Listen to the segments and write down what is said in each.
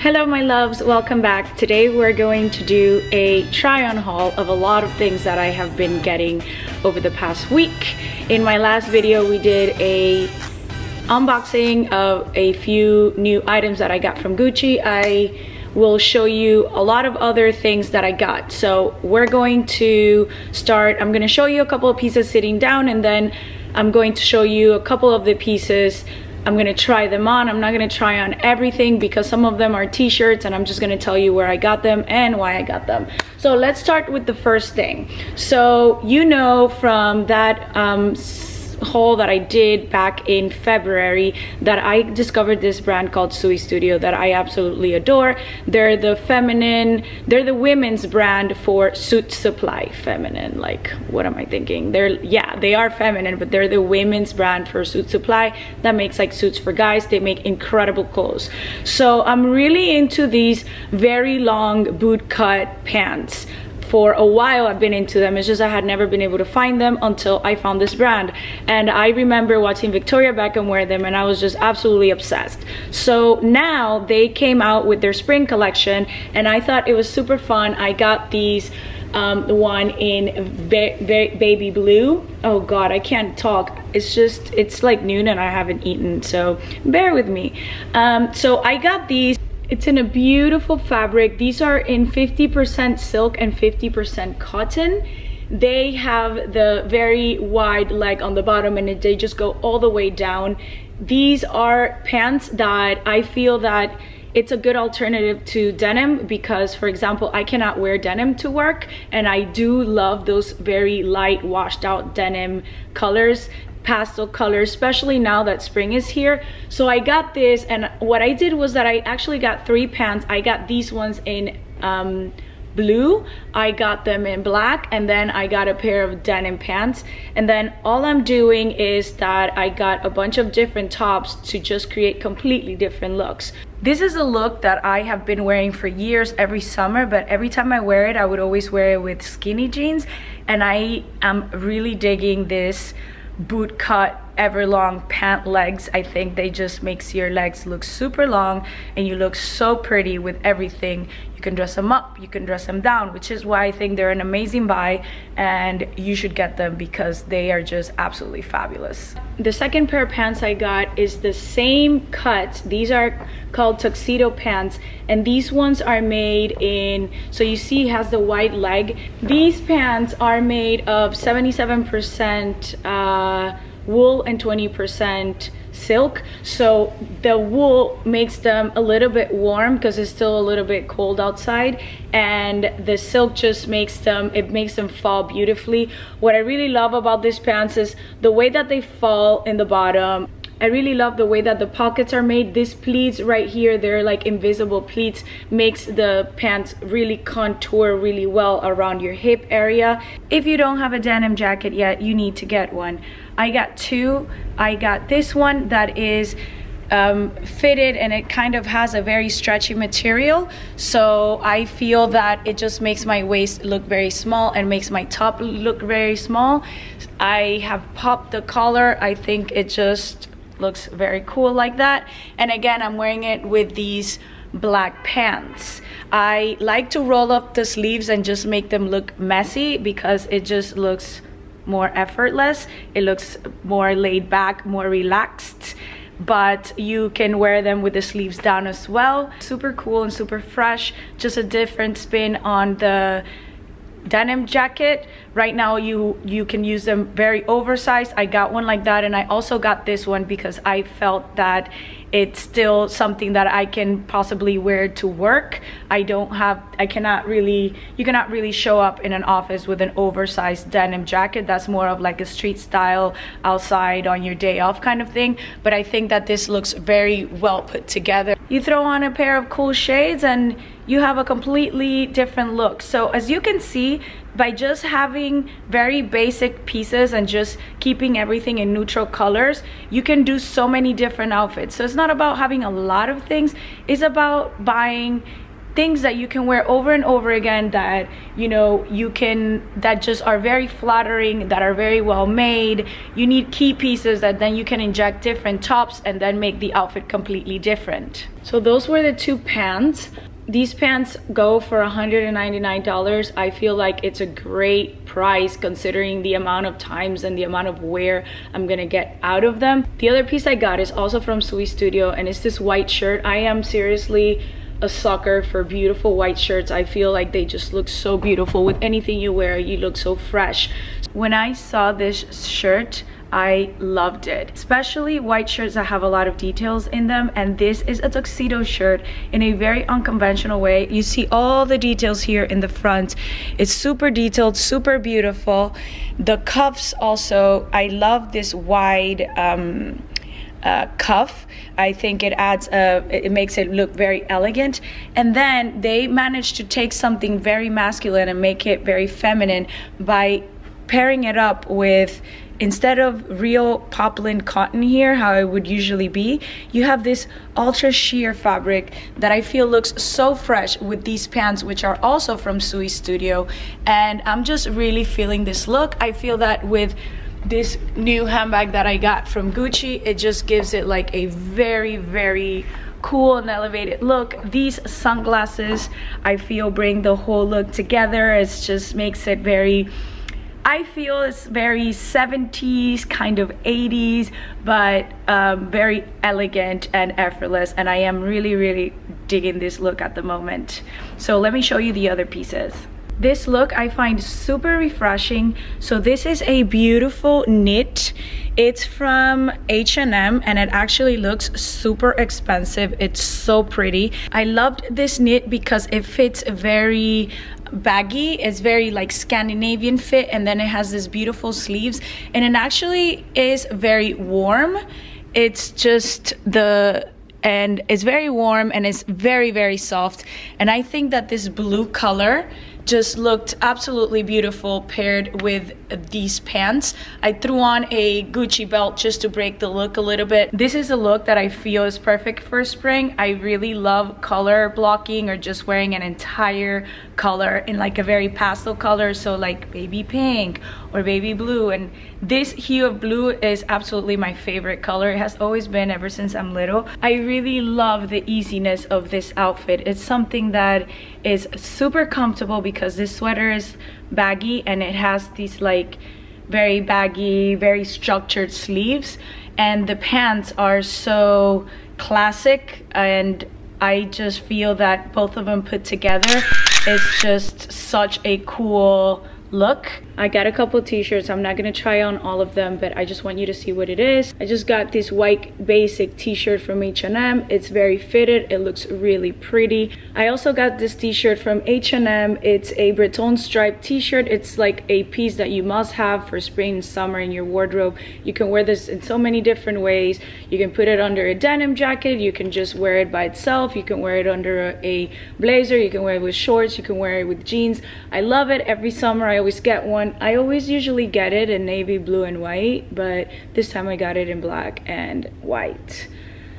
Hello my loves, welcome back. Today we're going to do a try-on haul of a lot of things that I have been getting over the past week. In my last video we did a unboxing of a few new items that I got from Gucci. I will show you a lot of other things that I got. So we're going to start, I'm going to show you a couple of pieces sitting down, and then I'm going to show you a couple of the pieces. I'm gonna try them on. I'm not gonna try on everything because some of them are t-shirts, and I'm just gonna tell you where I got them and why I got them. So let's start with the first thing. So you know from that haul that I did back in February that I discovered this brand called Sui Studio that I absolutely adore. They're the women's brand for suit supply. Feminine, like, what am I thinking? They are feminine, but they're the women's brand for suit supply that makes like suits for guys. They make incredible clothes. So I'm really into these very long boot cut pants. For a while I've been into them. It's just I had never been able to find them until I found this brand, and I remember watching Victoria Beckham wear them and I was just absolutely obsessed. So now they came out with their spring collection and I thought it was super fun. I got these one in baby blue. Oh god, I can't talk. It's like noon and I haven't eaten, so bear with me. So I got these. It's in a beautiful fabric. These are in 50% silk and 50% cotton. They have the very wide leg on the bottom and they just go all the way down. These are pants that I feel that it's a good alternative to denim because, for example, I cannot wear denim to work, and I do love those very light washed out denim colors, pastel colors, especially now that spring is here. So I got this, and what I did was that I actually got 3 pants. I got these ones in blue, I got them in black, and then I got a pair of denim pants. And then all I'm doing is that I got a bunch of different tops to just create completely different looks. This is a look that I have been wearing for years every summer, but every time I wear it, I would always wear it with skinny jeans, and I am really digging this boot cut everlong pant legs. I think they just makes your legs look super long and you look so pretty with everything. You can dress them up, you can dress them down, which is why I think they're an amazing buy and you should get them because they are just absolutely fabulous. The second pair of pants I got is the same cut. These are called Tuxedo Pants, and these ones are made in, so you see it has the wide leg. These pants are made of 77% wool and 20% silk. So the wool makes them a little bit warm because it's still a little bit cold outside, and the silk just makes them fall beautifully. What I really love about these pants is the way that they fall in the bottom. I really love the way that the pockets are made. These pleats right here, they're like invisible pleats, makes the pants really contour really well around your hip area. If you don't have a denim jacket yet, you need to get one. I got 2. I got this one that is fitted, and it kind of has a very stretchy material, so I feel that it just makes my waist look very small and makes my top look very small. I have popped the collar. I think it just looks very cool like that, and again I'm wearing it with these black pants. I like to roll up the sleeves and just make them look messy because it just looks more effortless. It looks more laid back, more relaxed, but you can wear them with the sleeves down as well. Super cool and super fresh. Just a different spin on the denim jacket. Right now you can use them very oversized. I got one like that, and I also got this one because I felt that it's still something that I can possibly wear to work. You cannot really show up in an office with an oversized denim jacket. That's more of like a street style outside on your day off kind of thing, but I think that this looks very well put together. You throw on a pair of cool shades and you have a completely different look. So as you can see, by just having very basic pieces and just keeping everything in neutral colors, you can do so many different outfits. So it's not about having a lot of things, it's about buying things that you can wear over and over again, that you know that just are very flattering, that are very well made. You need key pieces that then you can inject different tops and then make the outfit completely different. So those were the two pants. These pants go for $199. I feel like it's a great price considering the amount of times and the amount of wear I'm gonna get out of them. The other piece I got is also from Sui Studio, and it's this white shirt. I am seriously a sucker for beautiful white shirts. I feel like they just look so beautiful. With anything you wear, you look so fresh. When I saw this shirt, I loved it, especially white shirts that have a lot of details in them, and this is a tuxedo shirt in a very unconventional way. You see all the details here in the front. It's super detailed, super beautiful. The cuffs also, I love this wide cuff. I think it adds it makes it look very elegant, and then they managed to take something very masculine and make it very feminine by pairing it up with, instead of real poplin cotton here, how it would usually be, you have this ultra sheer fabric that I feel looks so fresh with these pants, which are also from Sui Studio. And I'm just really feeling this look. I feel that with this new handbag that I got from Gucci, it just gives it like a very, very cool and elevated look. These sunglasses, I feel, bring the whole look together. It just makes it very, I feel it's very 70s, kind of 80s, but very elegant and effortless, and I am really, really digging this look at the moment. So let me show you the other pieces. This look I find super refreshing. So this is a beautiful knit. It's from H&M, and it actually looks super expensive. It's so pretty. I loved this knit because it fits very baggy. It's very like Scandinavian fit, and then it has this beautiful sleeves, and it actually is very warm. It's just and it's very warm, and it's very, very soft, and I think that this blue color just looked absolutely beautiful paired with these pants. I threw on a Gucci belt just to break the look a little bit. This is a look that I feel is perfect for spring. I really love color blocking, or just wearing an entire color in like a very pastel color, so like baby pink or baby blue, and this hue of blue is absolutely my favorite color. It has always been ever since I'm little. I really love the easiness of this outfit. It's something that is super comfortable because this sweater is baggy, and it has these like very baggy, very structured sleeves, and the pants are so classic, and I just feel that both of them put together is just such a cool look. I got a couple t-shirts. I'm not gonna try on all of them, but I just want you to see what it is. I just got this white basic t-shirt from H&M. It's very fitted. It looks really pretty. I also got this t-shirt from H&M. It's a Breton striped t-shirt. It's like a piece that you must have for spring and summer in your wardrobe. You can wear this in so many different ways. You can put it under a denim jacket. You can just wear it by itself. You can wear it under a blazer. You can wear it with shorts. You can wear it with jeans. I love it. Every summer I always get one. I always usually get it in navy blue and white, but this time I got it in black and white.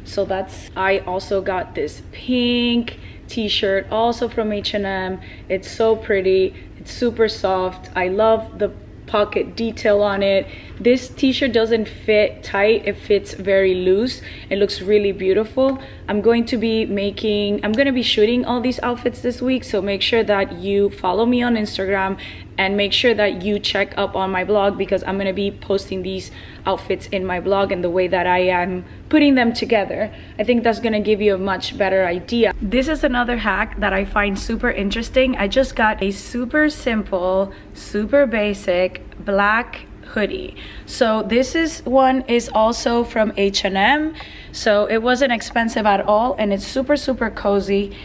So that's, I also got this pink t-shirt also from H&M. It's so pretty. It's super soft. I love the pocket detail on it. This t-shirt doesn't fit tight. It fits very loose. It looks really beautiful. I'm going to be shooting all these outfits this week, so make sure that you follow me on Instagram and make sure that you check up on my blog, because I'm going to be posting these outfits in my blog and the way that I am putting them together. I think that's going to give you a much better idea. This is another hack that I find super interesting. I just got a super simple, super basic black hoodie. So this one is also from H&M, so it wasn't expensive at all, and it's super cozy.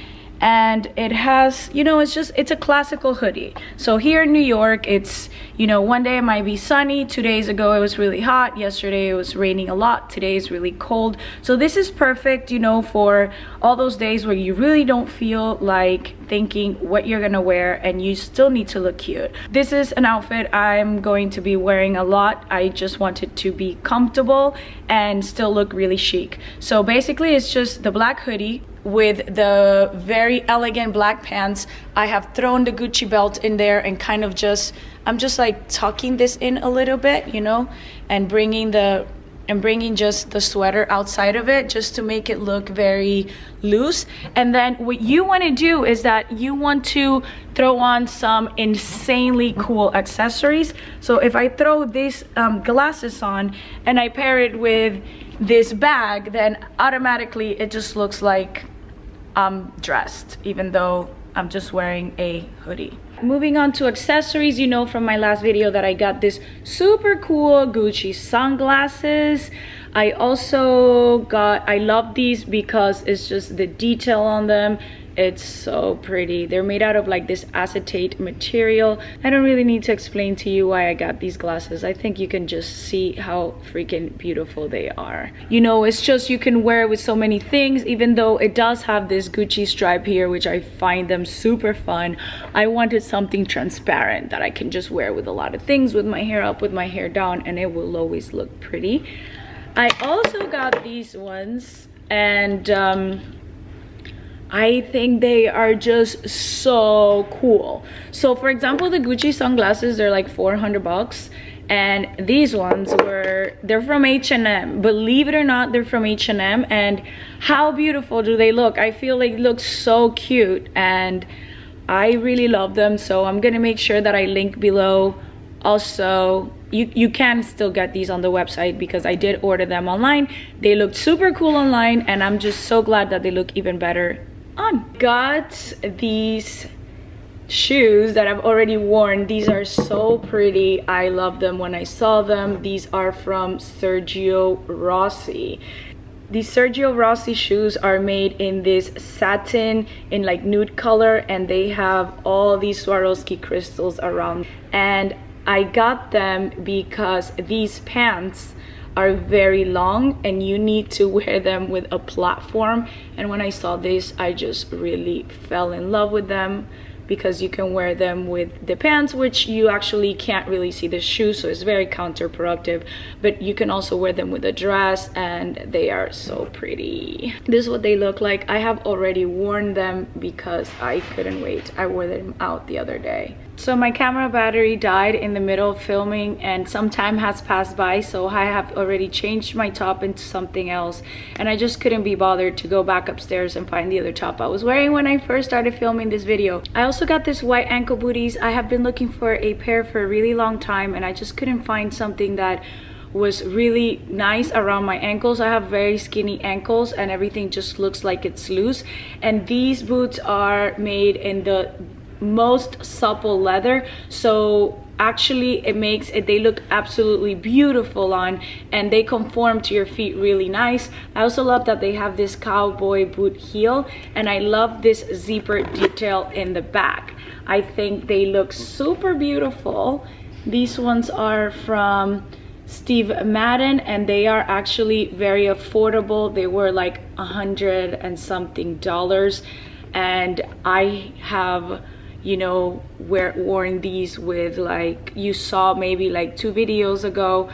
And it has, you know, it's a classical hoodie. So here in New York, it's, you know, one day it might be sunny. 2 days ago it was really hot. Yesterday it was raining a lot. Today is really cold. So this is perfect, you know, for all those days where you really don't feel like thinking what you're gonna wear and you still need to look cute. This is an outfit I'm going to be wearing a lot. I just want it to be comfortable and still look really chic. So basically it's just the black hoodie with the very elegant black pants. I have thrown the Gucci belt in there and kind of just, I'm just like tucking this in a little bit, you know, and bringing just the sweater outside of it just to make it look very loose. And then what you want to do is that you want to throw on some insanely cool accessories. So if I throw these glasses on and I pair it with this bag, then automatically it just looks like I'm dressed, even though I'm just wearing a hoodie. Moving on to accessories, you know from my last video that I got this super cool Gucci sunglasses. I also got, I love these because it's just the detail on them. It's so pretty. They're made out of like this acetate material. I don't really need to explain to you why I got these glasses. I think you can just see how freaking beautiful they are. You know, it's just, you can wear it with so many things, even though it does have this Gucci stripe here, which I find them super fun. I wanted something transparent that I can just wear with a lot of things, with my hair up, with my hair down, and it will always look pretty. I also got these ones, and I think they are just so cool. So for example, the Gucci sunglasses, they're like 400 bucks. And these ones they're from H&M. Believe it or not, they're from H&M. And how beautiful do they look? I feel like they look so cute and I really love them. So I'm gonna make sure that I link below. Also, you can still get these on the website because I did order them online. They looked super cool online and I'm just so glad that they look even better on. Got these shoes that I've already worn. These are so pretty. I love them when I saw them. These are from Sergio Rossi. These Sergio Rossi shoes are made in this satin in like nude color, and they have all these Swarovski crystals around. And I got them because these pants are very long and you need to wear them with a platform. And when I saw this, I just really fell in love with them because you can wear them with the pants, which you actually can't really see the shoes, so it's very counterproductive. But you can also wear them with a dress and they are so pretty. This is what they look like. I have already worn them because I couldn't wait. I wore them out the other day. So my camera battery died in the middle of filming and some time has passed by, so I have already changed my top into something else, and I just couldn't be bothered to go back upstairs and find the other top I was wearing when I first started filming this video. I also got this white ankle booties. I have been looking for a pair for a really long time and I just couldn't find something that was really nice around my ankles. I have very skinny ankles and everything just looks like it's loose, and these boots are made in the most supple leather, so actually it makes it, they look absolutely beautiful on, and they conform to your feet really nice. I also love that they have this cowboy boot heel, and I love this zipper detail in the back. I think they look super beautiful. These ones are from Steve Madden and they are actually very affordable. They were like $100 and something, and I have, you know, worn these with, like you saw maybe like 2 videos ago.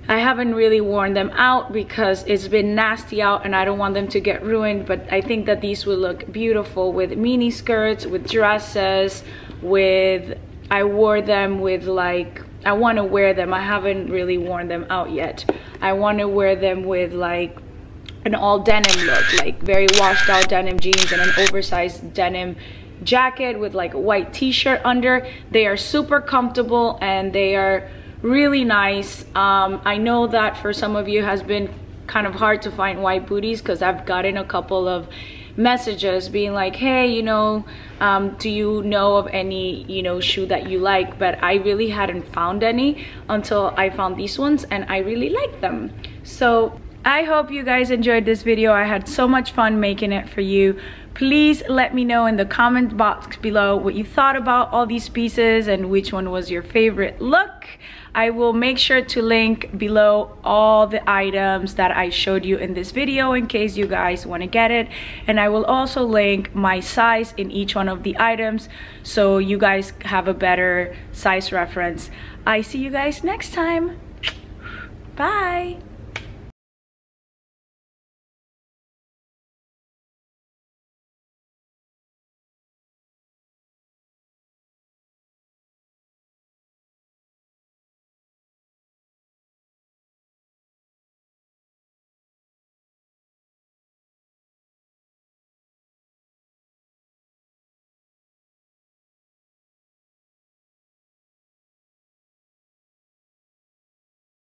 I haven't really worn them out because it's been nasty out and I don't want them to get ruined, but I think that these will look beautiful with mini skirts, with dresses, with, I wore them with like, I want to wear them, I haven't really worn them out yet. I want to wear them with like an all denim look, like very washed out denim jeans and an oversized denim jacket with like a white t-shirt under. They are super comfortable and they are really nice. I know that for some of you it has been kind of hard to find white booties because I've gotten a couple of messages being like, hey, you know, do you know of any, you know, shoe that you like? But I really hadn't found any until I found these ones and I really like them. So I hope you guys enjoyed this video. I had so much fun making it for you. Please let me know in the comment box below what you thought about all these pieces and which one was your favorite look. I will make sure to link below all the items that I showed you in this video in case you guys want to get it. And I will also link my size in each one of the items so you guys have a better size reference. I see you guys next time. Bye.